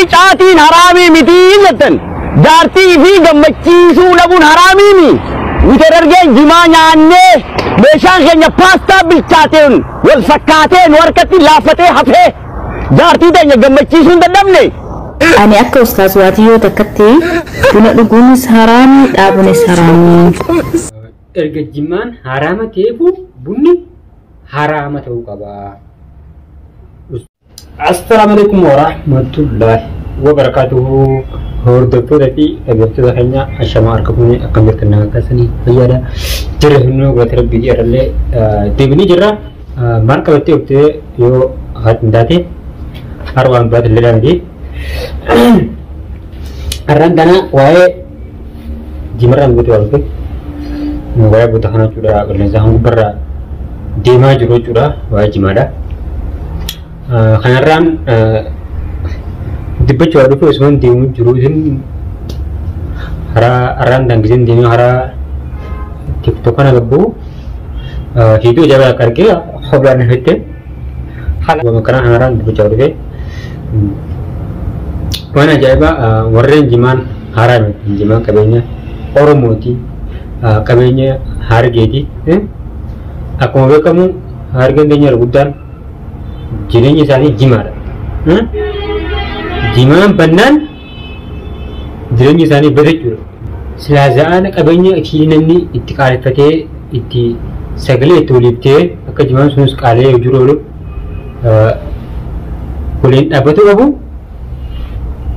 warri caatiin haraamii mitii jettan jaartii fi gammachiisuu dhabuun haraamii mi nuti dargeen jimaa nyaannee meeshaan keenya paastaa bilchaateen wal fakkaateen warqatti laafatee hafee jaartii teenya gammachiisuu hin dadhabne. Ani akka ustaas waatiyyoo takkatti buna dhuguunis haraamii dhaabuunis haraamii. Erga jimaan haraama ta'eefu bunni haraama ta'uu qaba. Assalamualaikum warahmatullahi wabarakatuh. Hordoftoota fi dhaggeeffattoota keenya ashamaa harka fuunee akkam jirtan nagaa keessanii fayyaadha. Jirra hundinuu goota rabbii irrallee deebinee jirra. Maal qabattee oftee yoo haati taate harwaan baate illee daandii. Har'aan kana waa'ee jimarraan guutuu waan ta'eef waa'ee buta kana jechuudha. Qilleensa hangubbarraa deemaa jiru jechuudha. Waa'ee jimaadha. Kanarraan dibbachuu waa dhufe osoo deemuu jiruutiin har'aan dangiseen deemee haraa tiktok kana gabbuu hiduu jabaa akka argee hoblaan hafette haala kanaan har'aan dibbachaa dhufe waan ajaa'ibaa warreen jimaan haraame jimaan qabeenya Oromooti qabeenya Harargeeti akkuma beekamu Harargeen keenya guddaan jireenya isaanii jimaadha. Jimaan bannaan jireenya isaanii badachuudha. Silaa za'aan qabeenya ittiin namni itti qaalifatee itti sagalee itti waliiftee akka jimaan sunis qaalee jiru oolu waliin dhaabbatu qabu.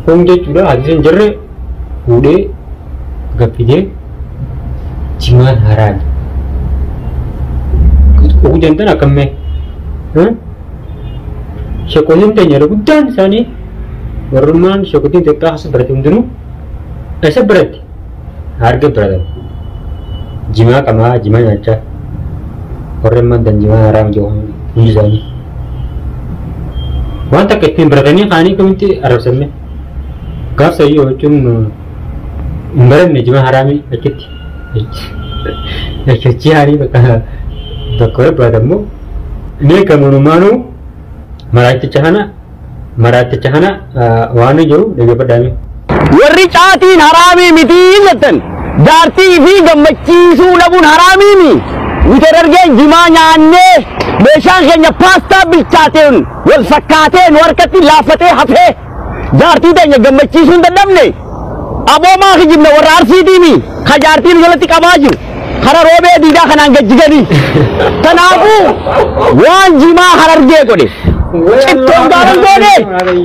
Kun jechuudha hadiisaan jirre fuudhee gaffidee jimaan haraami. Ugu jantan akkammee shakotiin teenya guddaan isaanii warrummaan shakotiin xiqqaa as birate hundinuu isa biratti harga biratan jimaa qamaa jimaa nyaachaa warreen mandan jimaa haraam jiru hundi isaanii waan takka ittiin biratanii kaanii kamitti arrabsanne gaaf sayyoo jechuun hin baranne jimaa haraamii achitti achi haanii bakka wal biratammoo inni kanumaanuu maraaticha kana waan jiru dhaggeeffadhaame. Warri caatiin haraamii mitii jettan jaartii fi gammachiisuu dhabuun haraamii mi nuti dargeen jimaa nyaannee meeshaan keenya paastaa bilchaateen wal fakkaateen warqatti laafatee hafee jaartii teenya gammachiisuu hin dadhabne aboomaa kijibne warra arsiitiimi ka jaartiin jalatti qabaa jiru kara roobee diidaa kanaan gajjiganii kanaafuu waan jimaa Harargee godhe cittoon gaalan goone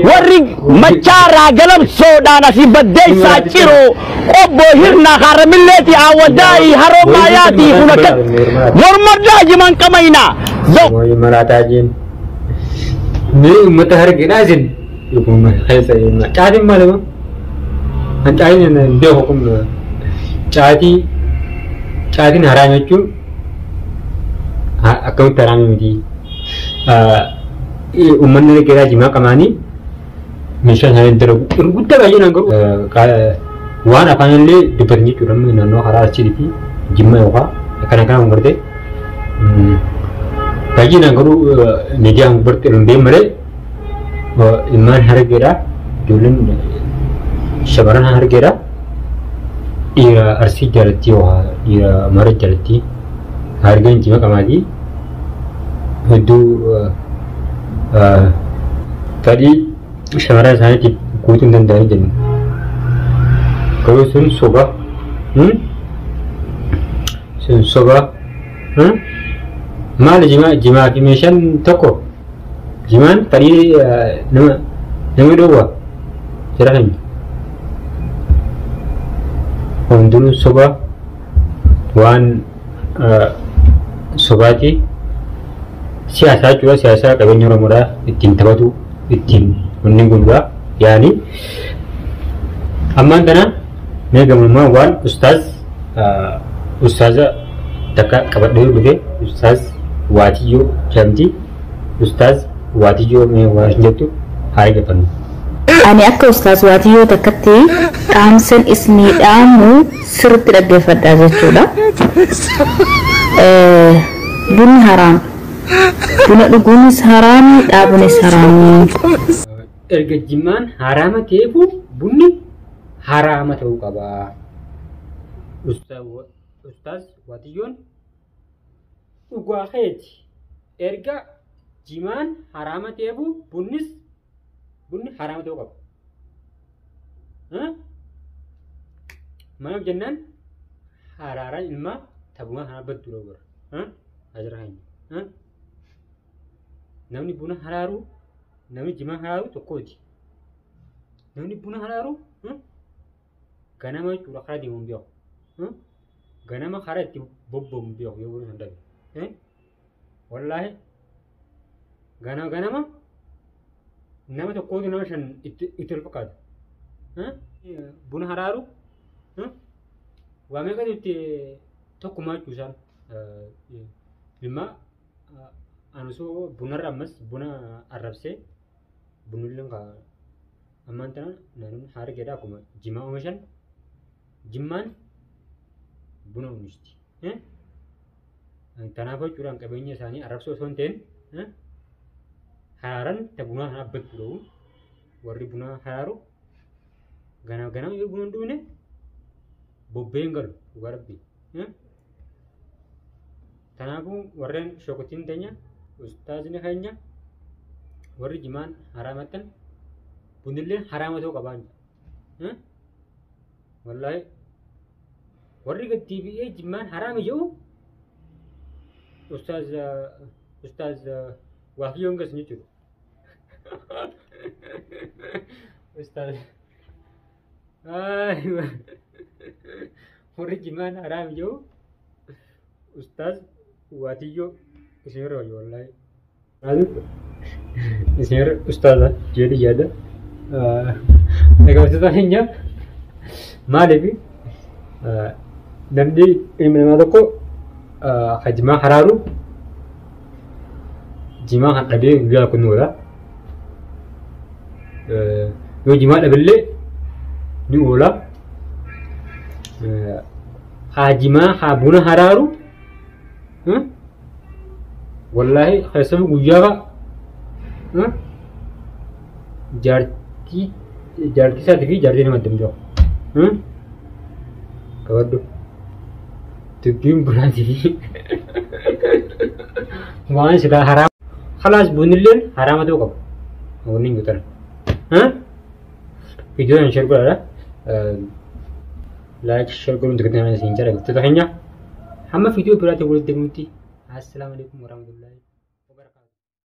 warri machaarraa galamsoodhaan asii baddeessaa ciroo qobboo hirnaa haaramilleeti awwadaayi haroo maayaati kun akka mormaddaa jiman qamayna malaataajiin ni ummata Harargeedhaa isin caatiin maalima an caatiin beeku kun caatiin haraam jechuun akkamitti haraami miti ummanni Harargeedhaa jimaa qamaanii meeshaan isaanii dalagu gurguddaa baay'inaan garuu waan afaan illee dubbatan jechuudha naannoo karaa Arsiitii fi Jimmaa yookaan akkana kana gartee baay'inaan garuu miidiyaan gubbarti hundee malee ilmaan Harargeedhaa ijoolleen shamarran Harargeedhaa dhiira Arsii jaalatti yookaan dhiira Mara jaalatti Harargeen jimaa qamaatii hedduu fedhii shamarran isaaniitiif guutuu hin danda'anii jiru. Garuu sun soba maali jimaa fi meeshaan tokko jimaan fedhii nama dhoowwa jira kan hundinuu soba waan sobaati. Siyaasa jechuudha siyaasa qabeenya Oromoodhaa ittiin taphatu ittiin wanni guddaa yaani ammaan kana meegamummaa waan ustaaza takka qabadhee dhufe ustaaz waatiyyoo jedhamti ustaaz waatiyyoo mee waan jettu haa eeggafannu. Ani akka ustaaz waatiyyoo takkatti dhaamsan isnii dhaamu sirriitti dhaggeeffadhaa jechuudha. Bunni haraam. Buna dhuguunis haraamii dhaabuunis haraamii. erga jimaan haraama ta'eefu bunni haraama ta'uu qaba. Ustaaz Waatiyyoon dhugaa keeti. Erga jimaan haraama ta'eefu bunni haraama ta'uu qaba. Maaf jennaan haraaraan ilmaa tabumaa kana baddu dhoogara. Ajira keenya. Namni buna haraaru namni jimaa haraaru tokkooti. Namni buna haraaru ganama jechuudha karaa deemuun beeku. Ganama karaa itti bobba'uun beeku yoo buna sandabe. Wallaahi ganama nama tokkootu nama shan itti ol fakkaata. Buna haraaru waa meeqatu itti tokkummaa jechuusaan ilmaa anusoo bunarra ammas buna arrabsee bunulleen ammaan tana naannoon haara jedha akkuma jimaa oomishan jimmaan buna oomishti. Kanaaf jechuudhaan qabeenya isaanii arrabsoo osoo hin ta'in haraaran ta bunaa kana abbatu ta'u warri bunaa haraaru ganama yoo buna hin dhugne bobbeen galu dhugaa rabbii. Kanaafuu warreen shokotiin teenya ustaazni keenya warri jimaan haraamatan bunillee haraama ta'uu qabaan. Wallaahi warri gadi bi'ee jimaan haraama jedhu ustaaz Waatiyyoon gas jechuudha. Ustaaz warri jimaan haraama jedhu ustaaz Waatiyyoo isin irra wayyo wallaahi. Isin irra ustaaza jedhi yaada. Egaa keenyaaf maaliif namni ilmi namaa tokko jimaa haraaru jimaa kan dhabee guyyaa kun oola. Yoo jimaa dhabillee ni oola. Jimaa buna haraaru wallaahi keessatti guyyaa jaartii isaatii fi jaartii nama addam jiru. Kabaddu dubbiin bunaatii fi waan silaa haraama. Khalaas bunilleen haraama ta'uu qaba. Wanni hin guutan. Viidiyoon ishee godhaadha. Laayik ishee godhuun tikkeetti nama isin jala guddaa keenya. Hamma viidiyoo biraatiin walitti deemuutti. Assalamu alaikum warahmatullahi